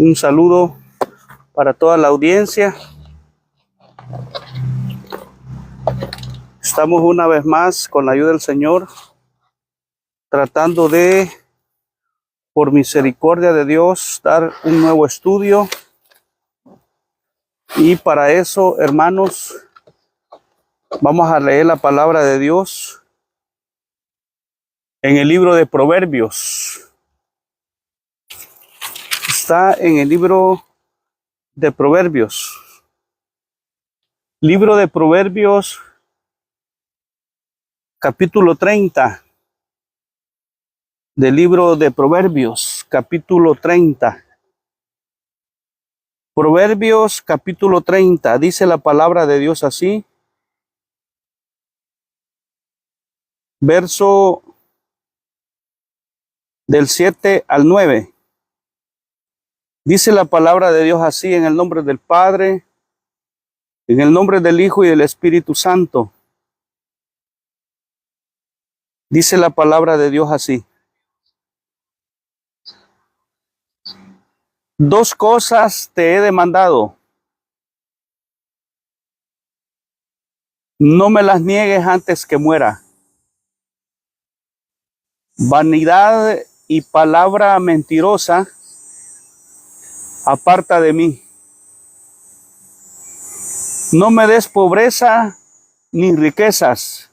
Un saludo para toda la audiencia. Estamos una vez más con la ayuda del Señor, tratando de, por misericordia de Dios, dar un nuevo estudio. Y para eso, hermanos, vamos a leer la palabra de Dios en el libro de Proverbios. Está en el libro de Proverbios. Libro de Proverbios, capítulo 30. Del libro de Proverbios, capítulo 30. Proverbios, capítulo 30. Dice la palabra de Dios así. Verso del 7 al 9. Dice la palabra de Dios así, en el nombre del Padre, en el nombre del Hijo y del Espíritu Santo. Dice la palabra de Dios así. Dos cosas te he demandado. No me las niegues antes que muera. Vanidad y palabra mentirosa, aparta de mí. No me des pobreza ni riquezas.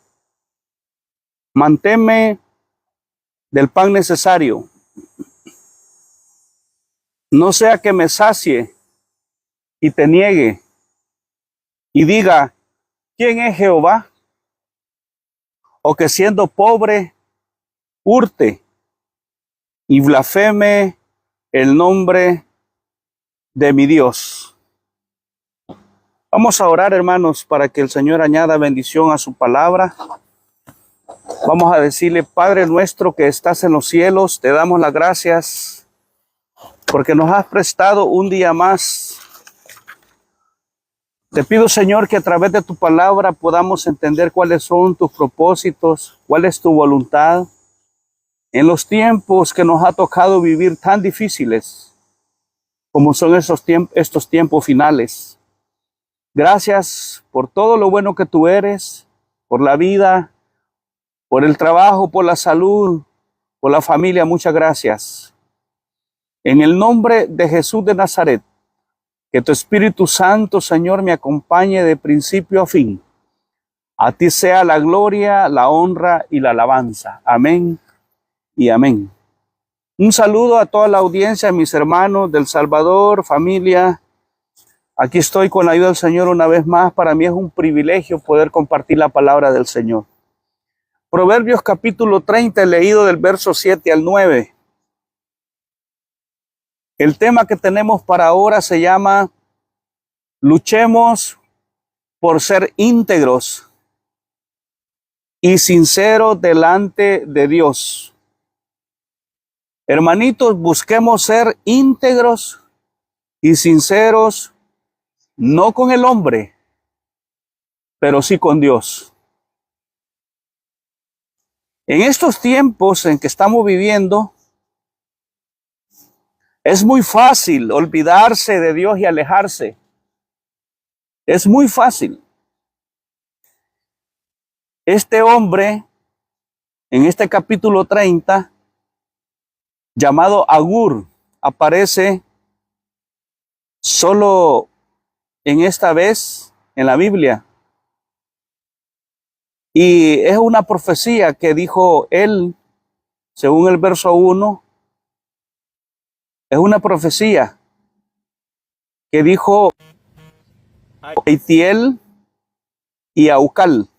Manténme del pan necesario. No sea que me sacie y te niegue y diga, ¿quién es Jehová? O que siendo pobre, hurte y blasfeme el nombre de mi Dios. Vamos a orar, hermanos, para que el Señor añada bendición a su palabra. Vamos a decirle, Padre nuestro que estás en los cielos, te damos las gracias porque nos has prestado un día más. Te pido, Señor, que a través de tu palabra podamos entender cuáles son tus propósitos, cuál es tu voluntad en los tiempos que nos ha tocado vivir tan difíciles como son estos tiempos finales. Gracias por todo lo bueno que tú eres, por la vida, por el trabajo, por la salud, por la familia. Muchas gracias. En el nombre de Jesús de Nazaret, que tu Espíritu Santo, Señor, me acompañe de principio a fin. A ti sea la gloria, la honra y la alabanza. Amén y amén. Un saludo a toda la audiencia, mis hermanos del Salvador, familia. Aquí estoy con la ayuda del Señor una vez más. Para mí es un privilegio poder compartir la palabra del Señor. Proverbios capítulo 30, leído del verso 7 al 9. El tema que tenemos para ahora se llama luchemos por ser íntegros y sinceros delante de Dios. Hermanitos, busquemos ser íntegros y sinceros, no con el hombre, pero sí con Dios. En estos tiempos en que estamos viviendo, es muy fácil olvidarse de Dios y alejarse. Es muy fácil. Este hombre, en este capítulo 30, llamado Agur, aparece solo en esta vez en la Biblia. Y es una profecía que dijo él, según el verso 1, es una profecía que dijo a Itiel y a Ucal.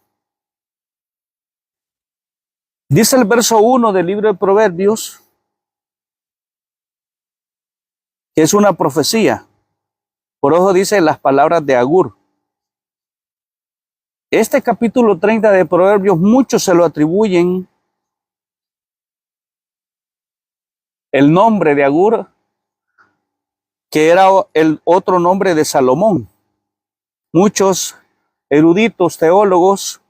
Dice el verso 1 del libro de Proverbios que es una profecía. Por eso dice las palabras de Agur. Este capítulo 30 de Proverbios, muchos se lo atribuyen el nombre de Agur, que era el otro nombre de Salomón. Muchos eruditos, teólogos,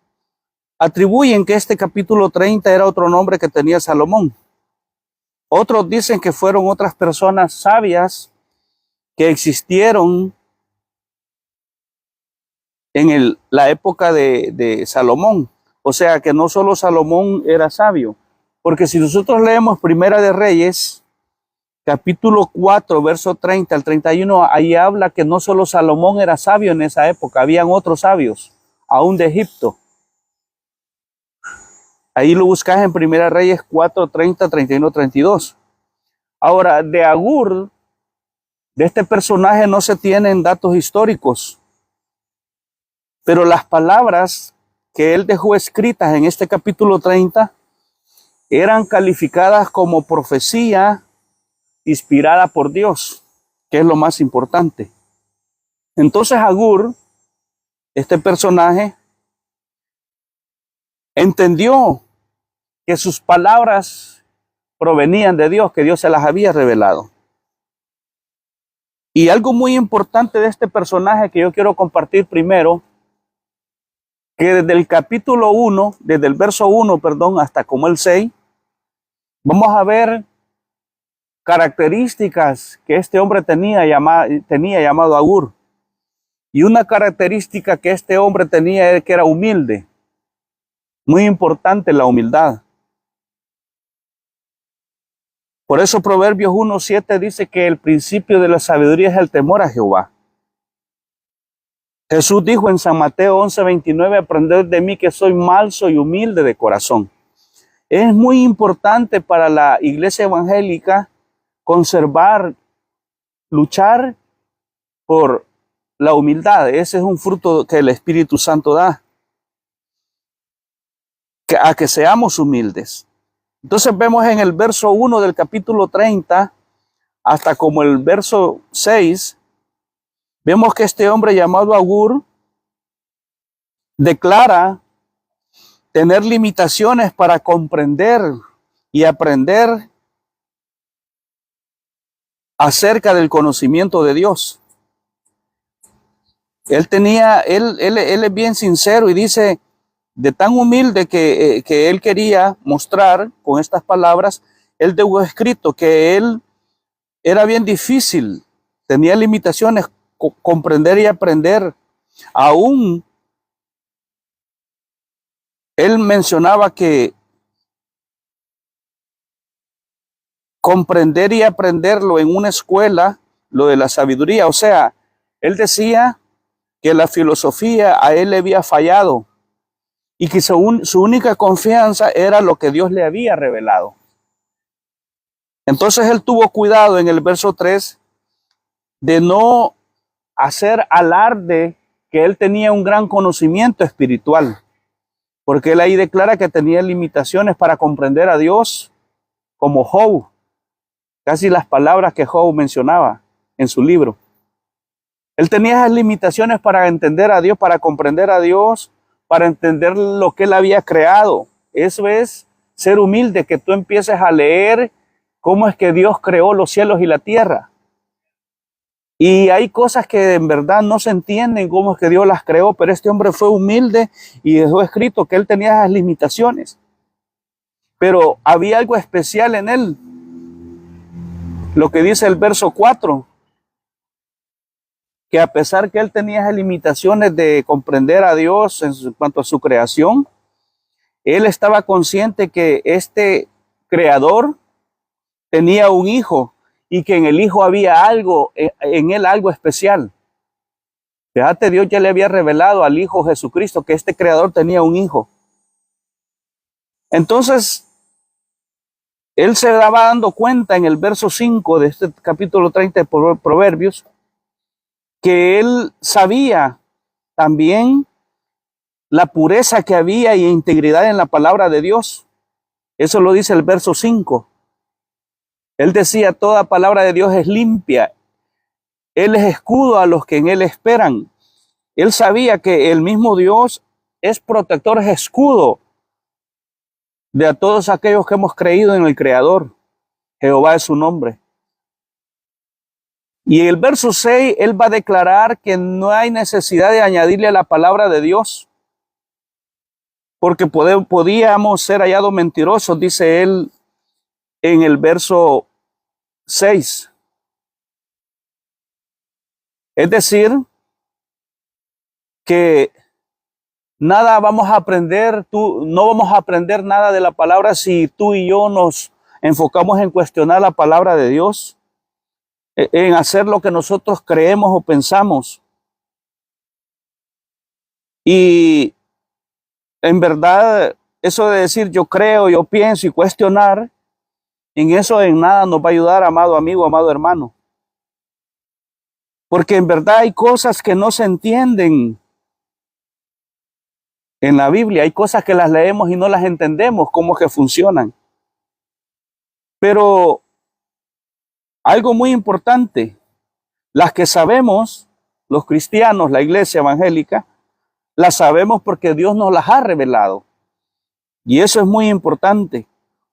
atribuyen que este capítulo 30 era otro nombre que tenía Salomón. Otros dicen que fueron otras personas sabias que existieron en la época de Salomón. O sea que no solo Salomón era sabio, porque si nosotros leemos Primera de Reyes, capítulo 4, verso 30 al 31, ahí habla que no solo Salomón era sabio en esa época, habían otros sabios, aún de Egipto. Ahí lo buscas en Primera Reyes 4, 30, 31, 32. Ahora, de Agur, de este personaje no se tienen datos históricos, pero las palabras que él dejó escritas en este capítulo 30 eran calificadas como profecía inspirada por Dios, que es lo más importante. Entonces Agur, este personaje, entendió que sus palabras provenían de Dios, que Dios se las había revelado. Y algo muy importante de este personaje que yo quiero compartir primero, que desde el capítulo 1, desde el verso 1, perdón, hasta como el 6, vamos a ver características que este hombre tenía llamado Agur. Y una característica que este hombre tenía es que era humilde. Muy importante la humildad. Por eso Proverbios 1:7 dice que el principio de la sabiduría es el temor a Jehová. Jesús dijo en San Mateo 11:29, aprended de mí que soy manso y humilde de corazón. Es muy importante para la iglesia evangélica conservar, luchar por la humildad. Ese es un fruto que el Espíritu Santo da. A que seamos humildes. Entonces vemos en el verso 1 del capítulo 30 hasta como el verso 6, vemos que este hombre llamado Agur declara tener limitaciones para comprender y aprender acerca del conocimiento de Dios. Él es bien sincero y dice, de tan humilde que él quería mostrar con estas palabras, él dejó escrito que él era bien difícil, tenía limitaciones, comprender y aprender. Aún él mencionaba que comprender y aprenderlo en una escuela, lo de la sabiduría, o sea, él decía que la filosofía a él le había fallado y que su única confianza era lo que Dios le había revelado. Entonces él tuvo cuidado en el verso 3 de no hacer alarde que él tenía un gran conocimiento espiritual, porque él ahí declara que tenía limitaciones para comprender a Dios, como Job, casi las palabras que Job mencionaba en su libro. Él tenía esas limitaciones para entender a Dios, para comprender a Dios, para entender lo que él había creado. Eso es ser humilde, que tú empieces a leer cómo es que Dios creó los cielos y la tierra. Y hay cosas que en verdad no se entienden cómo es que Dios las creó, pero este hombre fue humilde y dejó escrito que él tenía esas limitaciones. Pero había algo especial en él. Lo que dice el verso 4, que a pesar que él tenía esas limitaciones de comprender a Dios en cuanto a su creación, él estaba consciente que este creador tenía un hijo y que en el hijo había algo, en él algo especial. Fíjate, Dios ya le había revelado al Hijo Jesucristo que este creador tenía un hijo. Entonces, él se daba dando cuenta en el verso 5 de este capítulo 30 de Proverbios, que él sabía también la pureza que había y integridad en la palabra de Dios. Eso lo dice el verso 5. Él decía, toda palabra de Dios es limpia. Él es escudo a los que en él esperan. Él sabía que el mismo Dios es protector, es escudo de a todos aquellos que hemos creído en el Creador. Jehová es su nombre. Y el verso 6, él va a declarar que no hay necesidad de añadirle a la palabra de Dios, porque podíamos ser hallados mentirosos, dice él en el verso 6. Es decir, que nada vamos a aprender, no vamos a aprender nada de la palabra si tú y yo nos enfocamos en cuestionar la palabra de Dios, en hacer lo que nosotros creemos o pensamos. Y en verdad, eso de decir yo creo, yo pienso y cuestionar, en eso en nada nos va a ayudar, amado amigo, amado hermano. Porque en verdad hay cosas que no se entienden en la Biblia, hay cosas que las leemos y no las entendemos cómo que funcionan. Pero algo muy importante, las que sabemos, los cristianos, la iglesia evangélica, las sabemos porque Dios nos las ha revelado. Y eso es muy importante.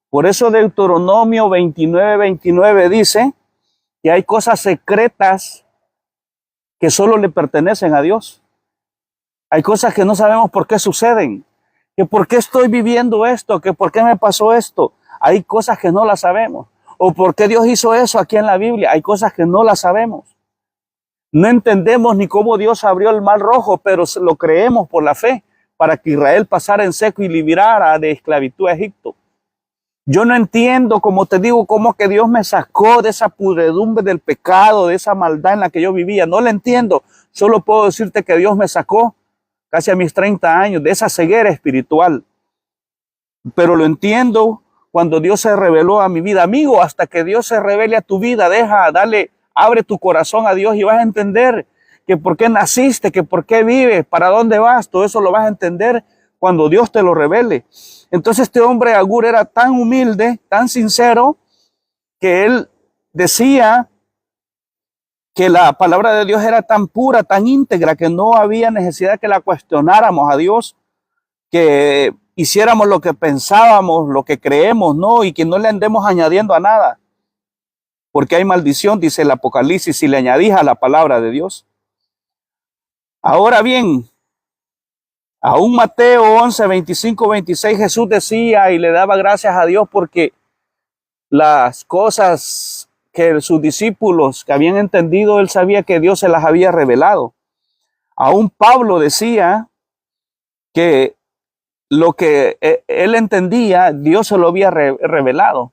Por eso Deuteronomio 29:29 dice que hay cosas secretas que solo le pertenecen a Dios. Hay cosas que no sabemos por qué suceden, que por qué estoy viviendo esto, que por qué me pasó esto. Hay cosas que no las sabemos. O por qué Dios hizo eso aquí en la Biblia. Hay cosas que no las sabemos. No entendemos ni cómo Dios abrió el mar rojo, pero lo creemos por la fe, para que Israel pasara en seco y librara de esclavitud a Egipto. Yo no entiendo, como te digo, cómo que Dios me sacó de esa pudredumbre del pecado, de esa maldad en la que yo vivía. No lo entiendo. Solo puedo decirte que Dios me sacó casi a mis 30 años de esa ceguera espiritual. Pero lo entiendo cuando Dios se reveló a mi vida. Amigo, hasta que Dios se revele a tu vida, abre tu corazón a Dios y vas a entender que por qué naciste, que por qué vives, para dónde vas. Todo eso lo vas a entender cuando Dios te lo revele. Entonces este hombre Agur era tan humilde, tan sincero, que él decía que la palabra de Dios era tan pura, tan íntegra, que no había necesidad que la cuestionáramos a Dios, que hiciéramos lo que pensábamos, lo que creemos, ¿no? Y que no le andemos añadiendo a nada. Porque hay maldición, dice el Apocalipsis, si le añadís a la palabra de Dios. Ahora bien, aún Mateo 11, 25, 26, Jesús decía y le daba gracias a Dios porque las cosas que sus discípulos que habían entendido, él sabía que Dios se las había revelado. Aún Pablo decía que lo que él entendía, Dios se lo había revelado.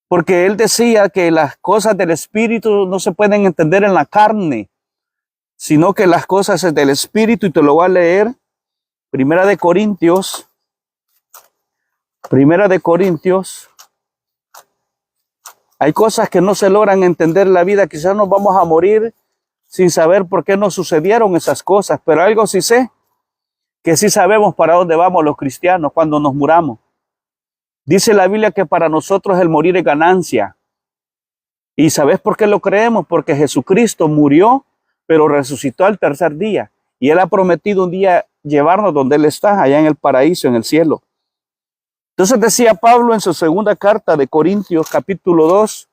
Porque él decía que las cosas del Espíritu no se pueden entender en la carne, sino que las cosas del Espíritu, y te lo voy a leer, Primera de Corintios, hay cosas que no se logran entender en la vida, quizás nos vamos a morir sin saber por qué nos sucedieron esas cosas, pero algo sí sé, que sí sabemos para dónde vamos los cristianos cuando nos muramos. Dice la Biblia que para nosotros el morir es ganancia. ¿Y sabes por qué lo creemos? Porque Jesucristo murió, pero resucitó al tercer día. Y Él ha prometido un día llevarnos donde Él está, allá en el paraíso, en el cielo. Entonces decía Pablo en su segunda carta de Corintios, capítulo 2,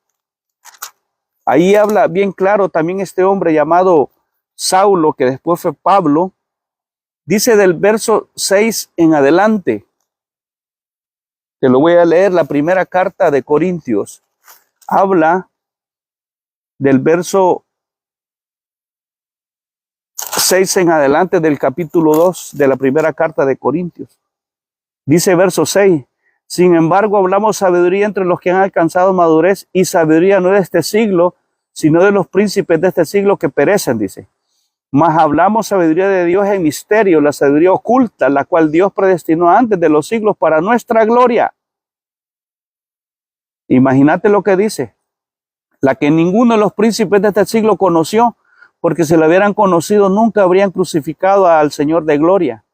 ahí habla bien claro también este hombre llamado Saulo, que después fue Pablo, dice del verso 6 en adelante, te lo voy a leer, la primera carta de Corintios, habla del verso 6 en adelante del capítulo 2 de la primera carta de Corintios. Dice verso 6, sin embargo hablamos sabiduría entre los que han alcanzado madurez, y sabiduría no de este siglo, sino de los príncipes de este siglo que perecen, dice. Mas hablamos sabiduría de Dios en misterio, la sabiduría oculta, la cual Dios predestinó antes de los siglos para nuestra gloria. Imagínate lo que dice, la que ninguno de los príncipes de este siglo conoció, porque si lo hubieran conocido nunca habrían crucificado al Señor de gloria.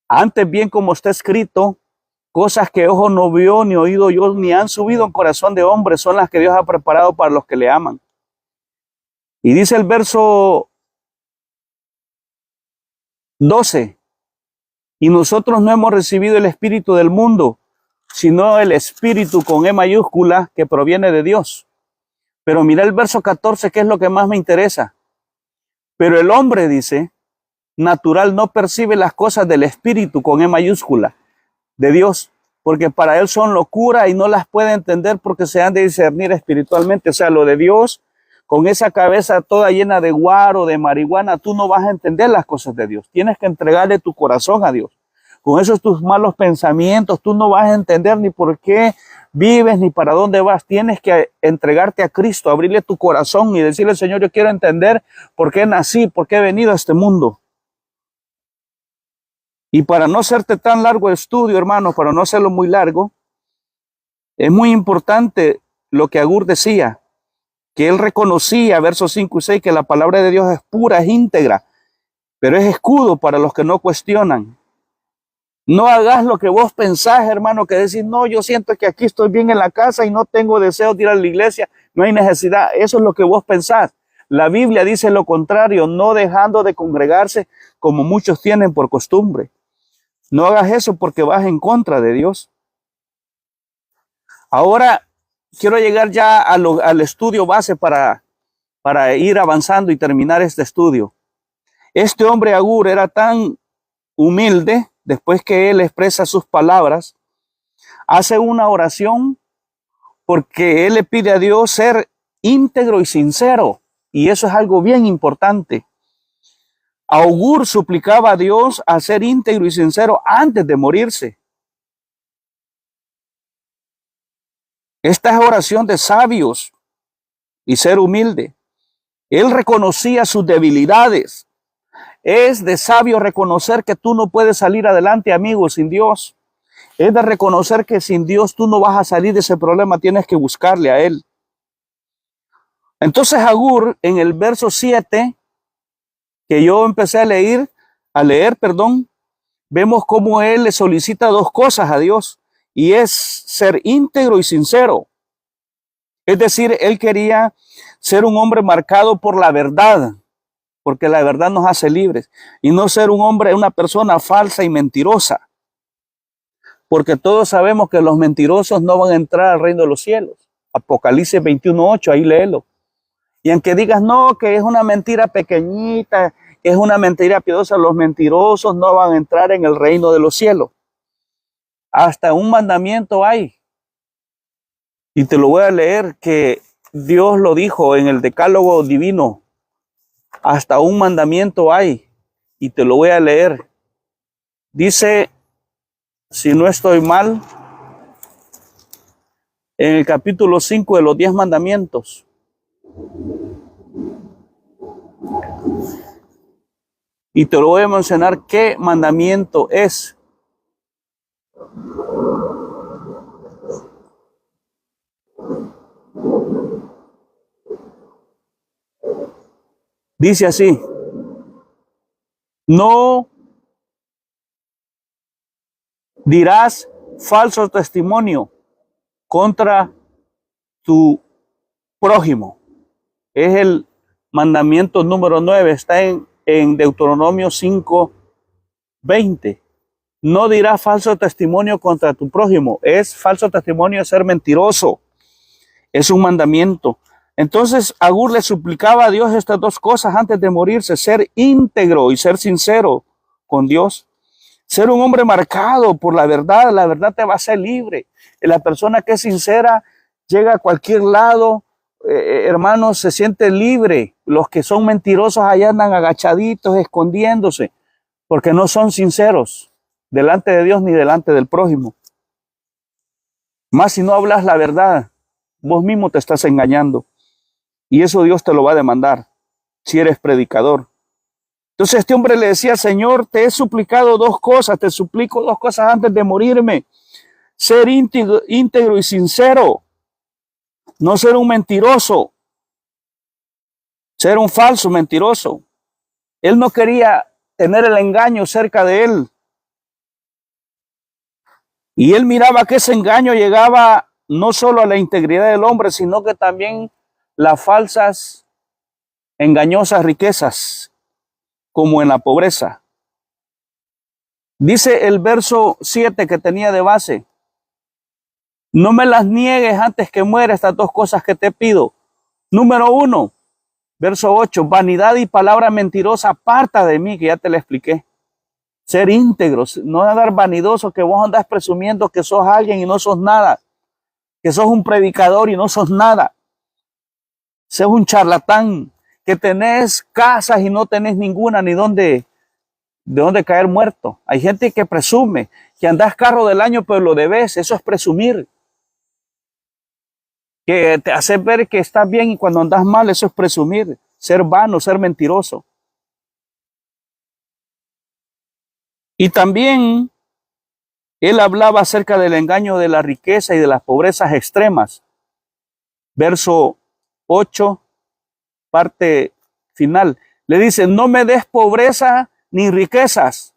Antes bien, como está escrito, cosas que ojo no vio, ni oído yo, ni han subido en corazón de hombre, son las que Dios ha preparado para los que le aman. Y dice el verso 12, y nosotros no hemos recibido el espíritu del mundo, sino el espíritu con E mayúscula que proviene de Dios. Pero mira el verso 14, que es lo que más me interesa. Pero el hombre, dice, natural no percibe las cosas del espíritu con E mayúscula de Dios, porque para él son locura y no las puede entender porque se han de discernir espiritualmente. O sea, lo de Dios con esa cabeza toda llena de guaro, de marihuana, tú no vas a entender las cosas de Dios. Tienes que entregarle tu corazón a Dios. Con esos tus malos pensamientos, tú no vas a entender ni por qué vives ni para dónde vas. Tienes que entregarte a Cristo, abrirle tu corazón y decirle, Señor, yo quiero entender por qué nací, por qué he venido a este mundo. Y para no hacerte tan largo el estudio, hermanos, para no hacerlo muy largo, es muy importante lo que Agur decía, que él reconocía, versos 5 y 6, que la palabra de Dios es pura, es íntegra, pero es escudo para los que no cuestionan. No hagas lo que vos pensás, hermano, que decís, no, yo siento que aquí estoy bien en la casa y no tengo deseo de ir a la iglesia, no hay necesidad. Eso es lo que vos pensás. La Biblia dice lo contrario, no dejando de congregarse como muchos tienen por costumbre. No hagas eso porque vas en contra de Dios. Ahora quiero llegar ya al estudio base para ir avanzando y terminar este estudio. Este hombre Agur era tan humilde, después que él expresa sus palabras, hace una oración porque él le pide a Dios ser íntegro y sincero. Y eso es algo bien importante. Agur suplicaba a Dios a ser íntegro y sincero antes de morirse. Esta es oración de sabios y ser humilde. Él reconocía sus debilidades. Es de sabio reconocer que tú no puedes salir adelante, amigo, sin Dios. Es de reconocer que sin Dios tú no vas a salir de ese problema, tienes que buscarle a Él. Entonces Agur, en el verso 7, que yo empecé a leer, vemos cómo él le solicita dos cosas a Dios, y es ser íntegro y sincero. Es decir, él quería ser un hombre marcado por la verdad, porque la verdad nos hace libres, y no ser un hombre, una persona falsa y mentirosa, porque todos sabemos que los mentirosos no van a entrar al reino de los cielos. Apocalipsis 21:8, ahí léelo. Y aunque digas, no, que es una mentira pequeñita, que es una mentira piadosa, los mentirosos no van a entrar en el reino de los cielos. Hasta un mandamiento hay. Y te lo voy a leer, que Dios lo dijo en el decálogo divino. Hasta un mandamiento hay. Y te lo voy a leer. Dice, si no estoy mal, en el capítulo 5 de los 10 mandamientos. Y te lo voy a mencionar qué mandamiento es. Dice así: no dirás falso testimonio contra tu prójimo. Es el mandamiento número 9, está en Deuteronomio 5:20. No dirás falso testimonio contra tu prójimo. Es falso testimonio, ser mentiroso. Es un mandamiento. Entonces Agur le suplicaba a Dios estas dos cosas antes de morirse: ser íntegro y ser sincero con Dios. Ser un hombre marcado por la verdad te va a hacer libre. La persona que es sincera llega a cualquier lado, hermanos, se siente libre. Los que son mentirosos allá andan agachaditos, escondiéndose, porque no son sinceros delante de Dios ni delante del prójimo. Más si no hablas la verdad, vos mismo te estás engañando. Y eso Dios te lo va a demandar si eres predicador. Entonces este hombre le decía: Señor, te he suplicado dos cosas, te suplico dos cosas antes de morirme: ser íntegro y sincero, no ser un mentiroso, ser un falso mentiroso. Él no quería tener el engaño cerca de él. Y él miraba que ese engaño llegaba no solo a la integridad del hombre, sino que también las falsas, engañosas riquezas, como en la pobreza. Dice el verso 7 que tenía de base: no me las niegues antes que muera estas dos cosas que te pido. Número 1, verso 8, vanidad y palabra mentirosa aparta de mí, que ya te lo expliqué. Ser íntegros, no andar vanidoso, que vos andás presumiendo que sos alguien y no sos nada, que sos un predicador y no sos nada. Seas un charlatán, que tenés casas y no tenés ninguna ni de dónde caer muerto. Hay gente que presume que andás carro del año pero lo debes. Eso es presumir. Que te hace ver que estás bien y cuando andas mal, eso es presumir. Ser vano, ser mentiroso. Y también él hablaba acerca del engaño de la riqueza y de las pobrezas extremas. Verso 8, parte final. Le dice, no me des pobreza ni riquezas,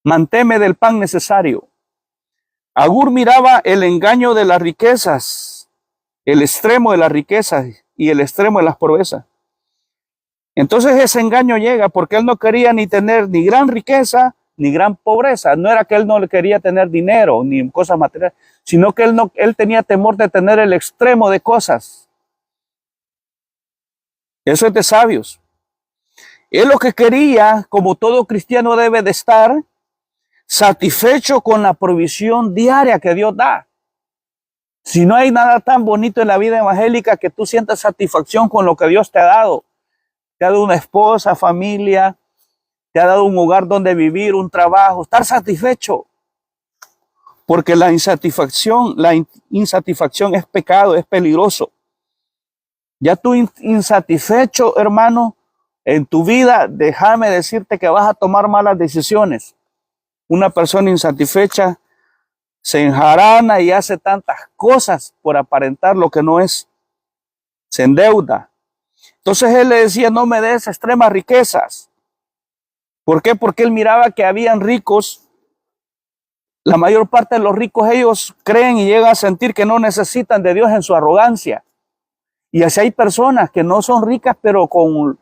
manténme del pan necesario. Agur miraba el engaño de las riquezas, el extremo de las riquezas y el extremo de las pobrezas. Entonces ese engaño llega porque él no quería ni tener ni gran riqueza ni gran pobreza. No era que él no le quería tener dinero ni cosas materiales, sino que él tenía temor de tener el extremo de cosas. Eso es de sabios. Él lo que quería, como todo cristiano debe de estar, satisfecho con la provisión diaria que Dios da. Si no hay nada tan bonito en la vida evangélica que tú sientas satisfacción con lo que Dios te ha dado. Te ha dado una esposa, familia, te ha dado un hogar donde vivir, un trabajo, estar satisfecho. Porque la insatisfacción es pecado, es peligroso. Ya tú insatisfecho, hermano, en tu vida, déjame decirte que vas a tomar malas decisiones. Una persona insatisfecha se enjarana y hace tantas cosas por aparentar lo que no es. Se endeuda. Entonces él le decía, no me des extremas riquezas. ¿Por qué? Porque él miraba que habían ricos. La mayor parte de los ricos, ellos creen y llegan a sentir que no necesitan de Dios en su arrogancia. Y así hay personas que no son ricas, pero con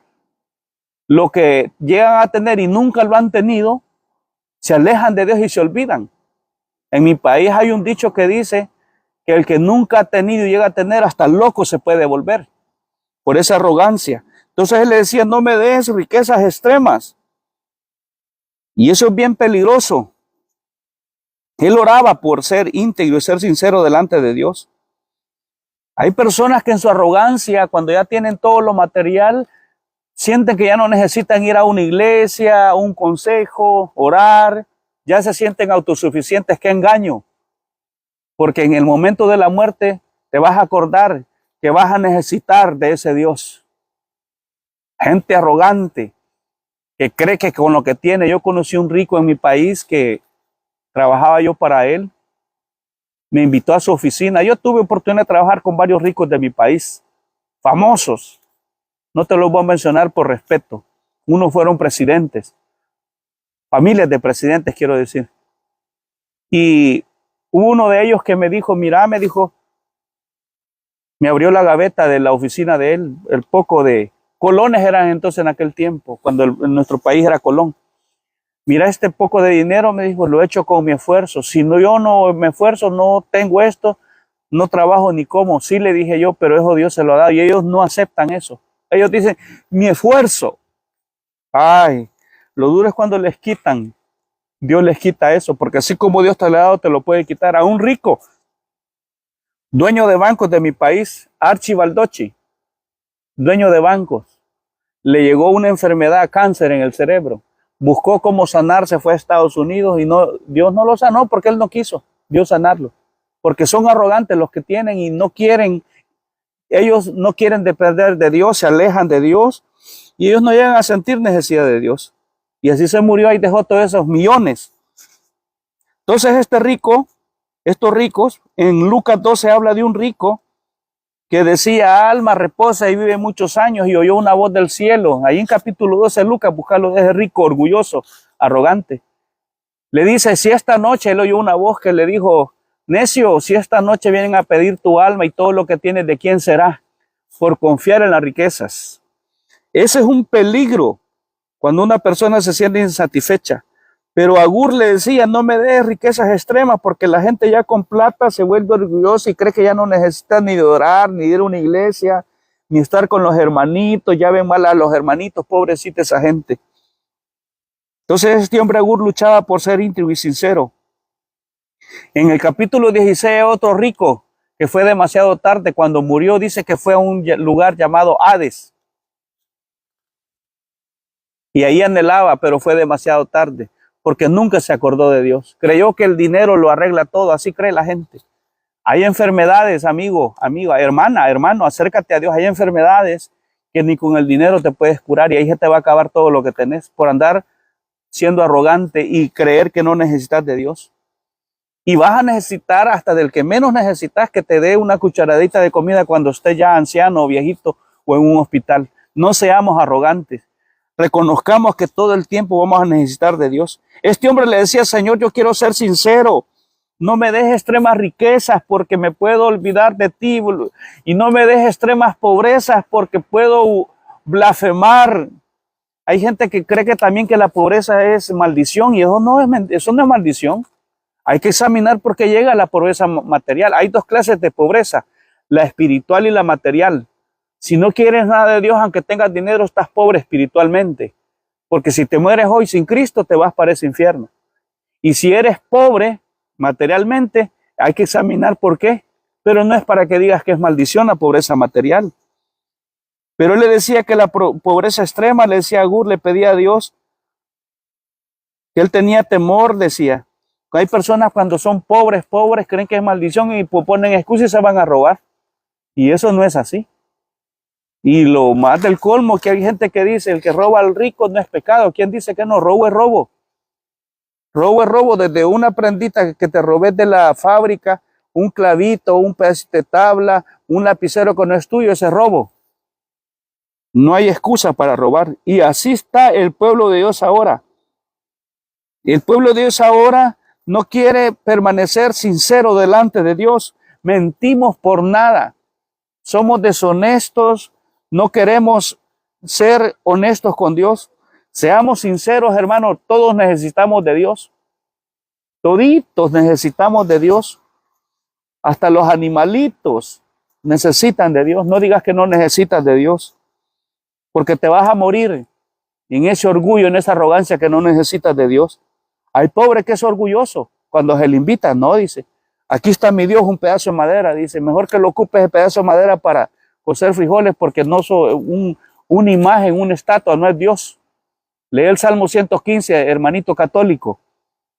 lo que llegan a tener y nunca lo han tenido, se alejan de Dios y se olvidan. En mi país hay un dicho que dice que el que nunca ha tenido y llega a tener, hasta loco se puede volver por esa arrogancia. Entonces él le decía, no me des riquezas extremas. Y eso es bien peligroso. Él oraba por ser íntegro y ser sincero delante de Dios. Hay personas que en su arrogancia, cuando ya tienen todo lo material, sienten que ya no necesitan ir a una iglesia, a un consejo, orar. Ya se sienten autosuficientes. ¡Qué engaño! Porque en el momento de la muerte te vas a acordar que vas a necesitar de ese Dios. Gente arrogante que cree que con lo que tiene. Yo conocí un rico en mi país que trabajaba yo para él. Me invitó a su oficina. Yo tuve oportunidad de trabajar con varios ricos de mi país, famosos. No te los voy a mencionar por respeto. Unos fueron presidentes, familias de presidentes, quiero decir. Y hubo uno de ellos que me dijo, mira, me dijo, me abrió la gaveta de la oficina de él, el poco de colones eran entonces en aquel tiempo, cuando en nuestro país era colón. Mira, este poco de dinero, me dijo, lo he hecho con mi esfuerzo. Si no, yo no me esfuerzo, no tengo esto, no trabajo ni como. Sí, le dije yo, pero eso Dios se lo ha dado y ellos no aceptan eso. Ellos dicen, mi esfuerzo. Ay, lo duro es cuando les quitan. Dios les quita eso, porque así como Dios te lo ha dado, te lo puede quitar. A un rico, dueño de bancos de mi país, Archie Baldocchi, dueño de bancos, le llegó una enfermedad, cáncer en el cerebro. Buscó cómo sanarse, fue a Estados Unidos y Dios no lo sanó porque él no quiso Dios sanarlo. Porque son arrogantes los que tienen y no quieren, ellos no quieren depender de Dios, se alejan de Dios y ellos no llegan a sentir necesidad de Dios. Y así se murió y dejó todos esos millones. Entonces estos ricos, en Lucas 12 habla de un rico que decía, alma, reposa y vive muchos años, y oyó una voz del cielo. Ahí en capítulo 12 de Lucas, buscarlo de ese rico, orgulloso, arrogante. Le dice, si esta noche, él oyó una voz que le dijo, necio, si esta noche vienen a pedir tu alma y todo lo que tienes, ¿de quién será? Por confiar en las riquezas. Ese es un peligro cuando una persona se siente insatisfecha. Pero Agur le decía, no me des riquezas extremas, porque la gente ya con plata se vuelve orgullosa y cree que ya no necesita ni de orar, ni de ir a una iglesia, ni estar con los hermanitos. Ya ven mal a los hermanitos, pobrecita esa gente. Entonces este hombre Agur luchaba por ser íntegro y sincero. En el capítulo 16, otro rico que fue demasiado tarde. Cuando murió, dice que fue a un lugar llamado Hades. Y ahí anhelaba, pero fue demasiado tarde, porque nunca se acordó de Dios. Creyó que el dinero lo arregla todo, así cree la gente. Hay enfermedades, amigo, amiga, hermana, hermano, acércate a Dios. Hay enfermedades que ni con el dinero te puedes curar y ahí se te va a acabar todo lo que tenés por andar siendo arrogante y creer que no necesitas de Dios. Y vas a necesitar hasta del que menos necesitas que te dé una cucharadita de comida cuando estés ya anciano o viejito o en un hospital. No seamos arrogantes. Reconozcamos que todo el tiempo vamos a necesitar de Dios. Este hombre le decía, Señor, yo quiero ser sincero. No me dejes extremas riquezas porque me puedo olvidar de ti. Y no me dejes extremas pobrezas porque puedo blasfemar. Hay gente que cree que también que la pobreza es maldición y eso no es maldición. Hay que examinar por qué llega la pobreza material. Hay dos clases de pobreza, la espiritual y la material. Si no quieres nada de Dios, aunque tengas dinero, estás pobre espiritualmente. Porque si te mueres hoy sin Cristo, te vas para ese infierno. Y si eres pobre materialmente, hay que examinar por qué. Pero no es para que digas que es maldición la pobreza material. Pero él le decía que la pobreza extrema, le decía a Agur, le pedía a Dios, que él tenía temor, decía. Hay personas cuando son pobres, creen que es maldición y ponen excusas y se van a robar. Y eso no es así. Y lo más del colmo, que hay gente que dice, el que roba al rico no es pecado. ¿Quién dice que no? Robo es robo. Robo es robo, desde una prendita que te robé de la fábrica, un clavito, un pedacito de tabla, un lapicero que no es tuyo, ese es robo. No hay excusa para robar. Y así está el pueblo de Dios ahora. El pueblo de Dios ahora no quiere permanecer sincero delante de Dios. Mentimos por nada. Somos deshonestos. No queremos ser honestos con Dios. Seamos sinceros, hermanos. Todos necesitamos de Dios. Toditos necesitamos de Dios. Hasta los animalitos necesitan de Dios. No digas que no necesitas de Dios. Porque te vas a morir en ese orgullo, en esa arrogancia que no necesitas de Dios. Hay pobre que es orgulloso. Cuando se le invita, no, dice, aquí está mi Dios, un pedazo de madera. Dice, mejor que lo ocupes el pedazo de madera para cocer frijoles porque no soy una imagen, una estatua, no es Dios. Lee el Salmo 115, hermanito católico.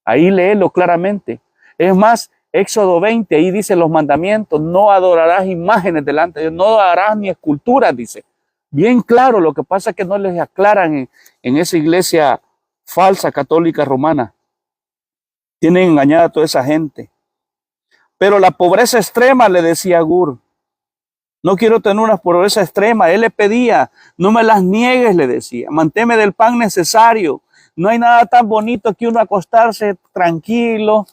Ahí léelo claramente. Es más, Éxodo 20, ahí dice los mandamientos, no adorarás imágenes delante de Dios, no harás ni esculturas, dice. Bien claro, lo que pasa es que no les aclaran en esa iglesia falsa católica romana. Tienen engañada a toda esa gente. Pero la pobreza extrema, le decía Agur, no quiero tener una pobreza extrema. Él le pedía, no me las niegues, le decía, manténme del pan necesario. No hay nada tan bonito que uno acostarse tranquilo,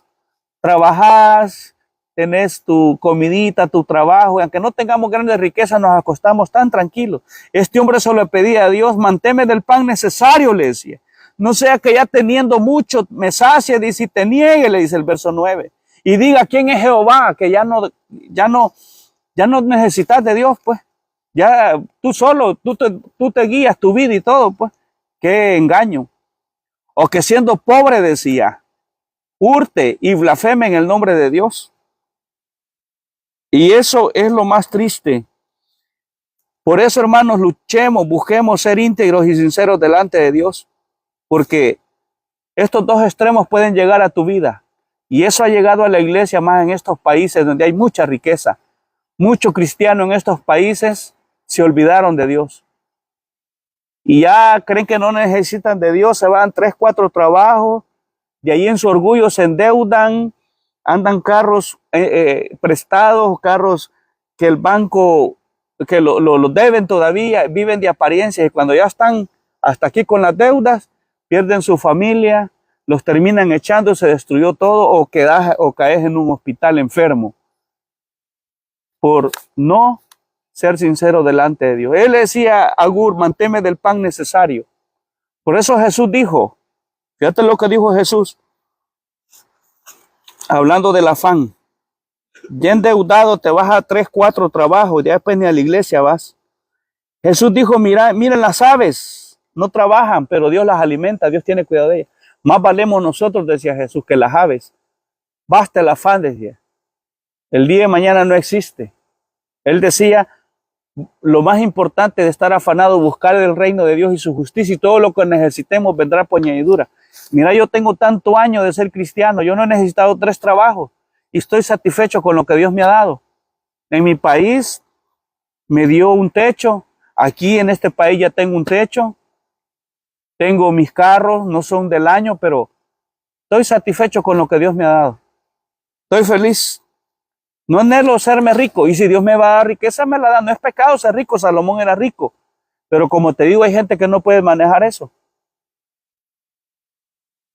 trabajas, tenés tu comidita, tu trabajo, y aunque no tengamos grandes riquezas, nos acostamos tan tranquilos. Este hombre solo le pedía a Dios, manténme del pan necesario, le decía. No sea que ya teniendo mucho me sacie, dice, y te niegue, le dice el verso 9. Y diga quién es Jehová, que ya no necesitas de Dios, pues. Ya tú solo, tú te guías tu vida y todo, pues. Qué engaño. O que siendo pobre, decía, hurte y blasfeme en el nombre de Dios. Y eso es lo más triste. Por eso, hermanos, luchemos, busquemos ser íntegros y sinceros delante de Dios. Porque estos dos extremos pueden llegar a tu vida. Y eso ha llegado a la iglesia más en estos países donde hay mucha riqueza. Muchos cristianos en estos países se olvidaron de Dios. Y ya creen que no necesitan de Dios, se van 3, 4 trabajos. De ahí en su orgullo se endeudan, andan carros prestados, carros que el banco, que lo deben todavía, viven de apariencias y cuando ya están hasta aquí con las deudas, pierden su familia, los terminan echando, se destruyó todo o caes en un hospital enfermo por no ser sincero delante de Dios. Él decía a Agur, manténme del pan necesario. Por eso Jesús dijo, fíjate lo que dijo Jesús, hablando del afán. Ya endeudado te vas a 3, 4 trabajos, ya después ni a la iglesia vas. Jesús dijo, miren las aves, no trabajan, pero Dios las alimenta, Dios tiene cuidado de ellas. Más valemos nosotros, decía Jesús, que las aves. Basta el afán, decía. El día de mañana no existe. Él decía, lo más importante de estar afanado, buscar el reino de Dios y su justicia, y todo lo que necesitemos vendrá por añadidura. Mira, yo tengo tanto años de ser cristiano, yo no he necesitado 3 trabajos y estoy satisfecho con lo que Dios me ha dado. En mi país me dio un techo, aquí en este país ya tengo un techo, tengo mis carros, no son del año, pero estoy satisfecho con lo que Dios me ha dado. Estoy feliz. No anhelo serme rico, y si Dios me va a dar riqueza, me la da. No es pecado ser rico, Salomón era rico. Pero como te digo, hay gente que no puede manejar eso.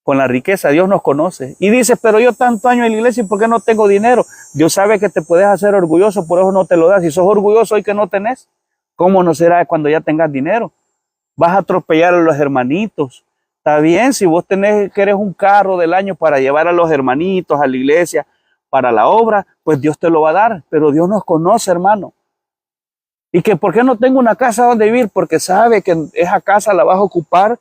Con la riqueza, Dios nos conoce. Y dices, pero yo tanto año en la iglesia, ¿y por qué no tengo dinero? Dios sabe que te puedes hacer orgulloso, por eso no te lo da. Si sos orgulloso hoy que no tenés, ¿cómo no será cuando ya tengas dinero? Vas a atropellar a los hermanitos. Está bien, si vos querés un carro del año para llevar a los hermanitos a la iglesia, para la obra, pues Dios te lo va a dar, pero Dios nos conoce, hermano. Y que ¿por qué no tengo una casa donde vivir? Porque sabe que esa casa la vas a ocupar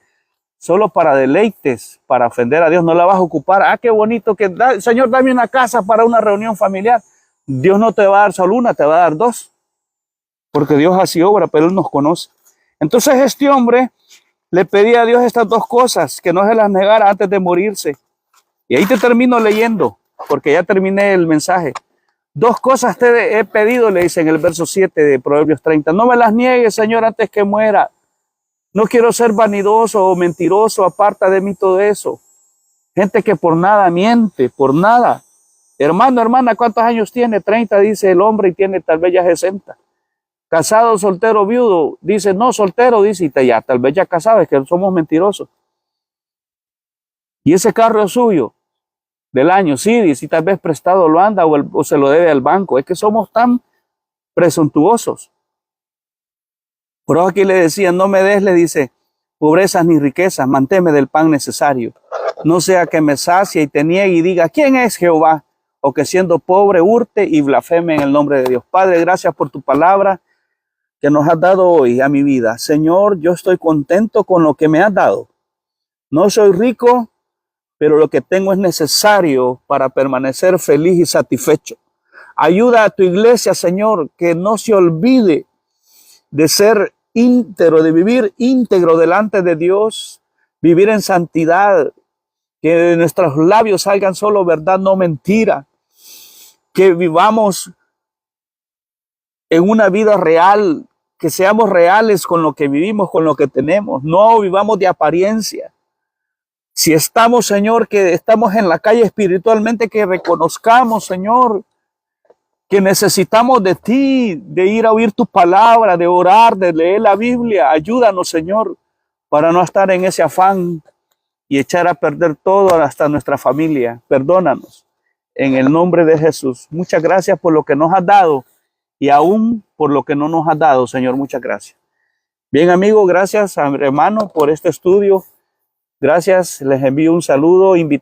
solo para deleites, para ofender a Dios, no la vas a ocupar. Ah, qué bonito que, Señor, dame una casa para una reunión familiar. Dios no te va a dar solo una, te va a dar 2, porque Dios así obra, pero Él nos conoce. Entonces este hombre le pedía a Dios estas 2 cosas, que no se las negara antes de morirse. Y ahí te termino leyendo, porque ya terminé el mensaje. 2 cosas te he pedido, le dice en el verso 7 de Proverbios 30. No me las niegues, Señor, antes que muera. No quiero ser vanidoso o mentiroso, aparta de mí todo eso. Gente que por nada miente, por nada. Hermano, hermana, ¿cuántos años tiene? 30, dice el hombre, y tiene tal vez ya 60. Casado, soltero, viudo, dice, no, soltero, dice, y ya tal vez ya casado, es que somos mentirosos. Y ese carro es suyo, del año, sí, dice, y tal vez prestado lo anda o se lo debe al banco. Es que somos tan presuntuosos. Por eso aquí le decían, no me des, le dice, pobrezas ni riquezas, manténme del pan necesario. No sea que me sacie y te niegue y diga, ¿quién es Jehová? O que siendo pobre hurte y blasfeme en el nombre de Dios. Padre, gracias por tu palabra que nos has dado hoy a mi vida. Señor, yo estoy contento con lo que me has dado. No soy rico, pero lo que tengo es necesario para permanecer feliz y satisfecho. Ayuda a tu iglesia, Señor, que no se olvide de ser íntegro, de vivir íntegro delante de Dios, vivir en santidad, que de nuestros labios salgan solo verdad, no mentira, que vivamos en una vida real, que seamos reales con lo que vivimos, con lo que tenemos, no vivamos de apariencia. Si estamos, Señor, que estamos en la calle espiritualmente, que reconozcamos, Señor, que necesitamos de ti, de ir a oír tu palabra, de orar, de leer la Biblia. Ayúdanos, Señor, para no estar en ese afán y echar a perder todo, hasta nuestra familia. Perdónanos, en el nombre de Jesús. Muchas gracias por lo que nos has dado y aún por lo que no nos has dado, Señor. Muchas gracias. Bien, amigo, gracias a mi hermano por este estudio. Gracias, les envío un saludo.